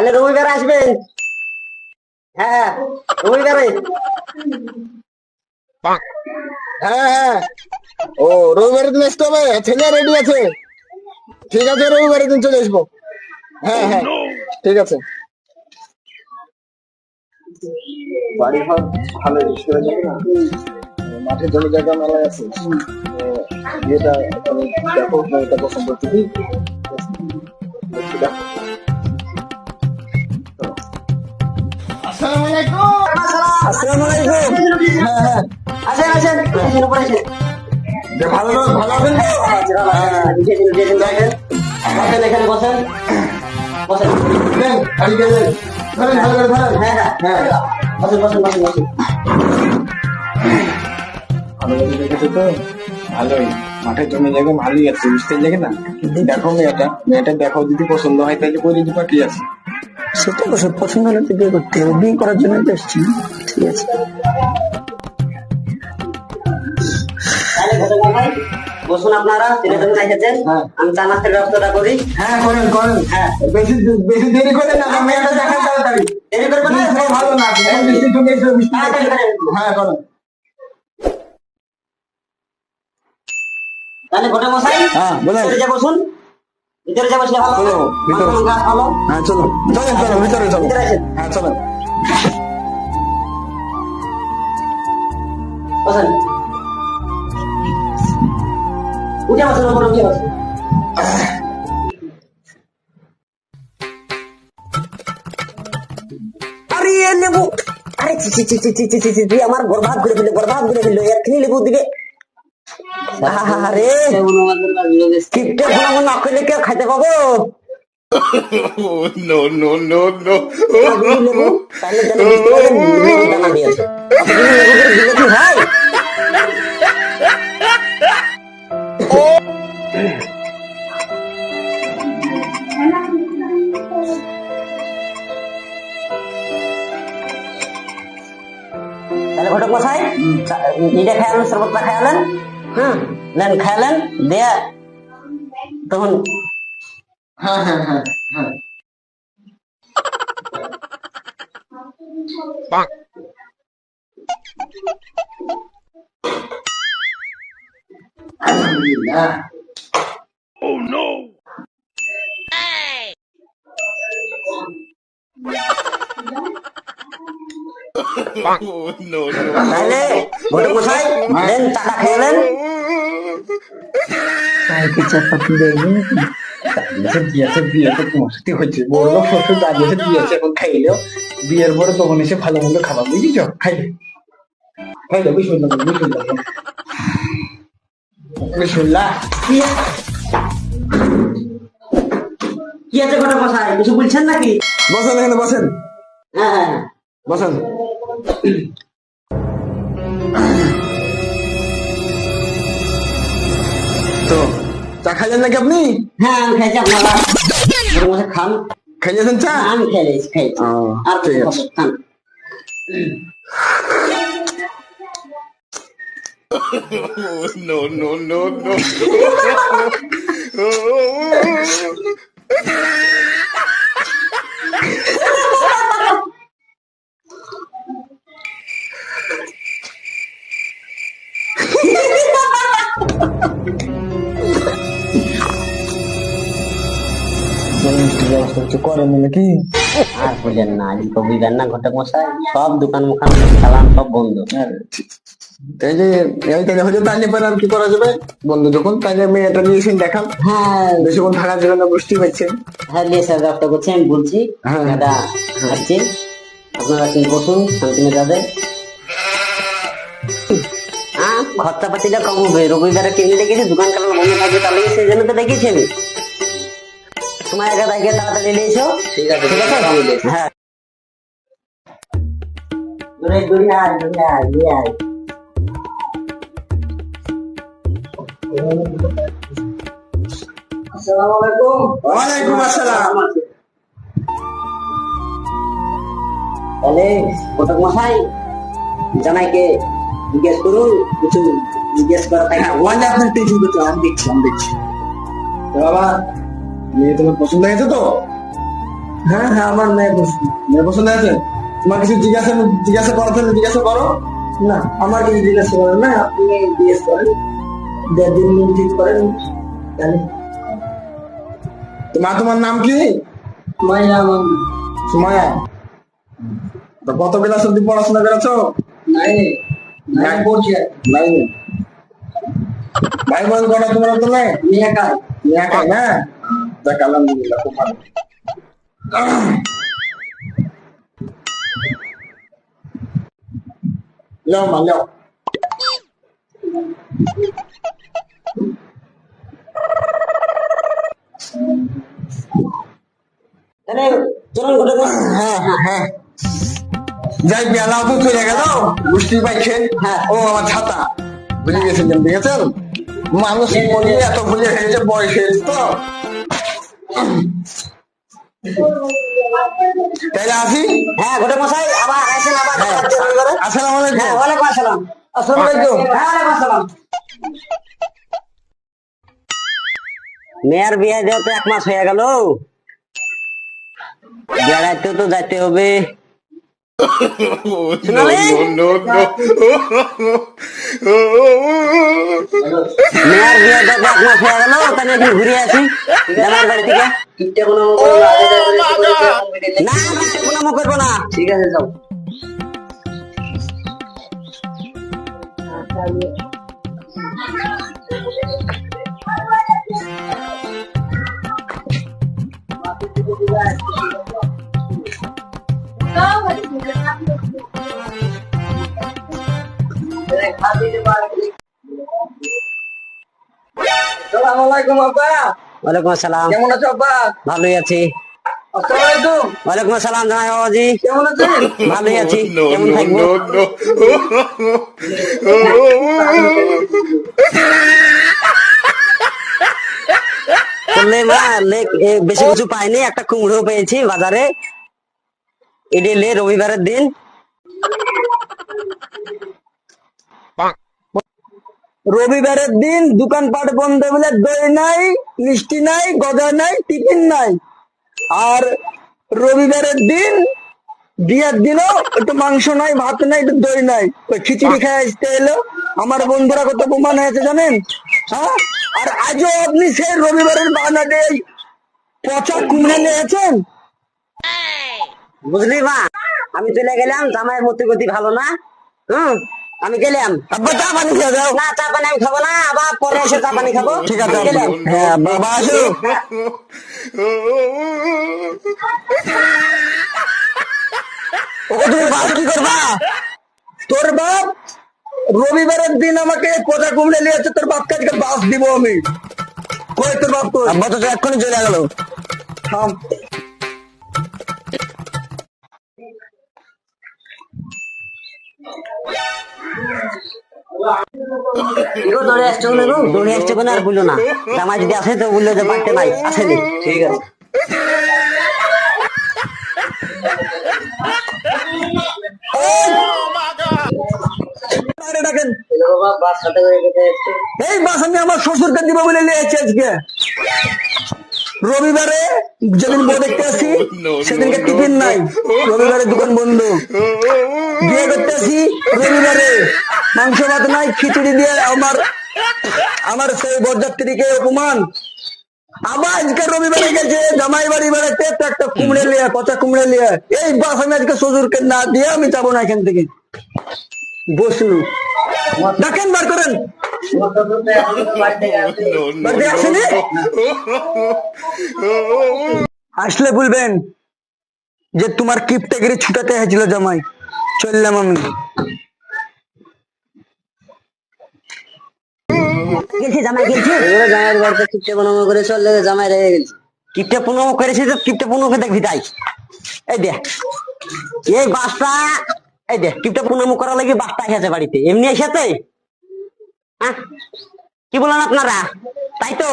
তাহলে রবিবার আসবেন। হ্যাঁ রবিবারে। হ্যাঁ হ্যাঁ, ও রবিবারের দিন আসতে হবে, ছেলে রেডি আছে। ঠিক আছে, রবিবারের দিন চলে আসবো। হ্যাঁ হ্যাঁ ঠিক আছে। বাড়ি ঘর ভালো করে যাবে না, মাঠে জমি জায়গা মেলায় আছে। বিয়েটা দেখো, মেয়েটা পছন্দ তুমি দেখো। আসসালামু আলাইকুম। আসসালামু আলাইকুম। হ্যাঁ হ্যাঁ, আসেন আসেন, আসেন উপরে আসেন। ভালো ভালো আছেন তো? বসেন এখানে বসেন, বসেন। নেন, গাড়ি গেলেন, ধরেন ভালো করে ধরেন। হ্যাঁ হ্যাঁ হ্যাঁ, বসেন বসেন বসেন বসেন। ভালো করে দেখেছো তো? ভালোই, মাঠের জমি জায়গা ভালোই আছে, বুঝতে লাগে না। দেখো মেয়েটা দেখো, যদি পছন্দ হয় তাহলে করে দিবা, কি আছে। সেটা বসে পছন্দ হলে তো বিয়ে করতে হবে, বিয়ে করার জন্য তো এসছি। ঠিক আছে বসুন আপনারা, ছেলে তুমি এসেছেন। হ্যাঁ। আমি চা নাস্তার ব্যবস্থাটা করি। হ্যাঁ করেন করেন। হ্যাঁ বেশি বেশি দেরি করে না, মেয়েটা দেখান তাড়াতাড়ি। দেরি করবেন না, জিনিসটা ভালো না, এখন বৃষ্টি ঢুকে এসে বৃষ্টি তাড়াতাড়ি করেন। হ্যাঁ করেন। তাহলে ঘটে মশাই, হ্যাঁ বলেন। ভিতরে যা বসুন, ভিতরে যা বসলে ভালো হবে। চলো, ভিতরে। মাথা ঘাস ভালো। হ্যাঁ চলো, চলেন চলো ভিতরে চলো। ভিতরে আসেন। হ্যাঁ চলেন। বসেন, উঠে বসেন, উপরে উঠে বসেন। আরে এ লেবু, আরে ছি ছি ছি ছি ছি ছি ছি ছি, তুই আমার বরবাদ করে ফেললো, বরবাদ করে ফেললো। এক্ষুনি লেবু দিবে। আরে কিপটে ফোন না করলে কেউ খাইতে পাবো? No, no, no, no. লেবু তাহলে যেন বুঝতে পারবেন লেবু দানা দিয়েছে। অতগুলো লেবু করে দিলে কি হয়? তাহলে ঘটক মশাই, নিজে খেয়ালেন, শরবতটা খেয়ালেন। হ্যাঁ নেন, খেয়ালেন দেয়া তখন। হ্যাঁ হ্যাঁ হ্যাঁ হ্যাঁ। আলহামদুলিল্লাহ। Oh no. Oh no, no. তাহলে ঘটক মশাই নেন, চাটা খেয়ালেন। বিয়েতে মস্তি হচ্ছে, বড় লোক শ্বশুর দাঁড়িয়েছে, বিয়েছে, এখন খাইলেও বিয়ের পরে তখন এসে ভালো মন্দ খাবার বুঝিস, খাইলে খাইলে বিসমিল্লাহ বিসমিল্লাহ বিসমিল্লাহ। কি আছে ঘটক মশাই, কিছু বলছেন নাকি? বসেন এখানে বসেন, হ্যাঁ হ্যাঁ বসেন। তো চা খাইলেন নাকি আপনি? হ্যাঁ আমি খাইছি। আপনারা ঘটক মশাই খান। খাইয়েছেন চা? আমি খেয়েছি খাইছি। ও, আর ঠিক কিছু আছে। খাবো, খান। Oh no, no, no, no. ব্যবস্থা কিছু করেন নাকি? আর বললেন না, আজ তো বুঝলেন না ঘটক মশাই, সব দোকান মোকান চালান সব বন্ধ। এই যে এইটা হচ্ছে, তাহলে পরে আর কি করা যাবে? বন্ধু যখন, তাহলে মেয়েটা নিয়ে এসে দেখান। হ্যাঁ বেশিক্ষণ থাকার জন্য বুঝতে পারছেন। হ্যাঁ নিয়ে স্যার ব্যবস্থা করছি, আমি বলছি। হ্যাঁ। দাদা আসছি, আপনারা কি বসুন শান্তিনে যাবে। হ্যাঁ খরচা পাতিটা কম হবে, রবিবারে কিনে রেখেছি, দোকান কালার বন্ধ থাকবে, তাহলে সেই জন্য তো দেখেছি আমি। সময় আগে দেখে তাড়াতাড়ি নিয়ে এসো। ঠিক আছে, ঠিক আছে হ্যাঁ। দূরে দূরে আয়, দূরে আয়, দূরে আয়। আসসালামু আলাইকুম। ওয়ালাইকুম আসসালাম। তাহলে ঘটক মশাই, জামাইকে জিজ্ঞেস করুন, কিছু জিজ্ঞেস করা থাকে। হ্যাঁ, ওয়ালে আপনার টেনশন করতে হবে, আমি দেখছি আমি দেখছি। তো বাবা, মেয়ে তোমার পছন্দ হয়েছে তো? হ্যাঁ হ্যাঁ আমার মেয়ে পছন্দ। মেয়ে পছন্দ আছে? তোমার কিছু জিজ্ঞাসা করো, তাহলে জিজ্ঞাসা করো। না আমার কিছু জিজ্ঞাসা করেন না, আপনি জিজ্ঞেস করেন, দিন ঠিক করেন। তোমার নাম কি? মায়া। সুমায়া। তো কত ক্লাস অব্দি পড়াশোনা করেছো? নাইনে পড়ছি। নাইনে। ভাই বোন কটা তোমার? তুমি একাই না? যাক আলহামদুলিল্লাহ, খুব ভালো। লেও মা লেও। তাহলে চলুন ঘুরে ঘুরে। হ্যাঁ হ্যাঁ যাই, বেলাও তো চলে গেল, বুঝতে পারছেন। হ্যাঁ। ও আমার ছাতা বুঝে গেছিলেন, দেখেছেন? মানুষ মনে এত ভুলে হয়েছে, বয়স হয়েছে তো। তাইলে আসি। হ্যাঁ ঘটক মশাই আবার আসেন, আবার হ্যাঁ, আসসালামু আলাইকুম। হ্যাঁ ওয়ালাইকুম আসসালাম। আসসালামু আলাইকুম। হ্যাঁ ওয়ালাইকুম আসসালাম। মেয়ের বিয়ে দেওয়া তো 1 মাস হয়ে গেল, বেড়াইতে তো যাইতে হবে। No, no, no, no. মেয়ের বিয়ে দেওয়া 1 মাস হয়ে গেল, তাহলে একদিন ঘুরে আসি জামাইয়ের বাড়ি থেকে। না কোনো করবো না। ঠিক আছে যাও। আসসালামু আলাইকুম আব্বা। ওয়ালাইকুম আসসালাম। কেমন আছো আব্বা? ভালোই আছি। আসসালামু আলাইকুম। ওয়ালাইকুম আসসালাম জামাই বাবাজি। কেমন আছেন? ভালোই আছি। No, কেমন no, থাকবো? no, no. করলে মা বেশি কিছু পাইনি, একটা কুমড়ো পেয়েছি বাজারে, এটি লে রবিবারের দিন। রবিবারের দিন দোকানপাট বন্ধ বলে দই নাই, মিষ্টি নাই, গজা নাই, টিফিন নাই। আর রবিবারের দিন বিয়ের দিনও একটু মাংস নাই, ভাত নাই, একটু দই নাই, ওই খিচুড়ি খেয়ে আসতে এলো। আমার বন্ধুরা কত প্রমাণ হয়েছে জানেন? হ্যাঁ, আর আজও আপনি সেই রবিবারের বাহানা দিয়ে পচা কুমড়ে নিয়েছেন। বুঝলি মা, আমি চলে গেলাম, জামাইয়ের মতি গতি ভালো না। আমি গেলাম। আব্বা চা পানি খেয়ে যাও। না চা পানি আমি খাবো না, আবার পরে এসে চা পানি খাবো। ঠিক আছে গেলাম। হ্যাঁ বাবা আসো। ও তুমি বাপ কি করবা? তোর বাপ রবিবারের দিন আমাকে পচা কুমড়ে নিয়েছে, তোর বাপকে আজকে বাস দিব আমি। কই তোর বাপ? কই? আব্বা তো এক্ষুনি চলে গেল। থাম। দৌড়ে আসছে বলে গো, দৌড়ে আসছে বলে আর বললো না। জামাই যদি আসে তো বললো যে বাড়িতে নাই, আসেনি। ঠিক আছে। এই বাস আমি আমার শ্বশুরকে দিব বলে নিয়ে এসেছি আজকে। রবিবারে যেদিন বউ দেখতে আসি সেদিনকে টিফিন নাই, রবিবারে দোকান বন্ধ। বিয়ে করতে আসি রবিবারে মাংস ভাত নাই, খিচুড়ি দিয়ে আমার সেই বরযাত্রীকে অপমান। আবার আজকে রবিবারে গেছে জামাই বাড়ি বেড়াতে, একটা কুমড়ে লিয়া, পচা কুমড়ে লিয়া। এই বাস আমি আজকে শ্বশুরকে না দিয়ে আমি যাবো না এখান থেকে। বসলু দেখেন, বার করেন। বাড়িতে আসেনি? আসলে বলবেন যে তোমার কিপটাগিরি ছুটাতে হয়েছিল জামাই। চললাম আমি। গেছি জামাই, গেছি জামাইয়ের বাড়িতে কিপটে পনেরো করে চললে জামাই রেগে গেছি। কিপটে পনেরো করেছি তো কিপটে পনেরোকে দেখবি তাই। এই দেখ এই বাসটা, এই দেখ কিপটে পনেরো করা লাগে বাসটা এসেছে বাড়িতে, এমনি এসেছে। হ্যাঁ কি বলেন আপনারা? তাই তো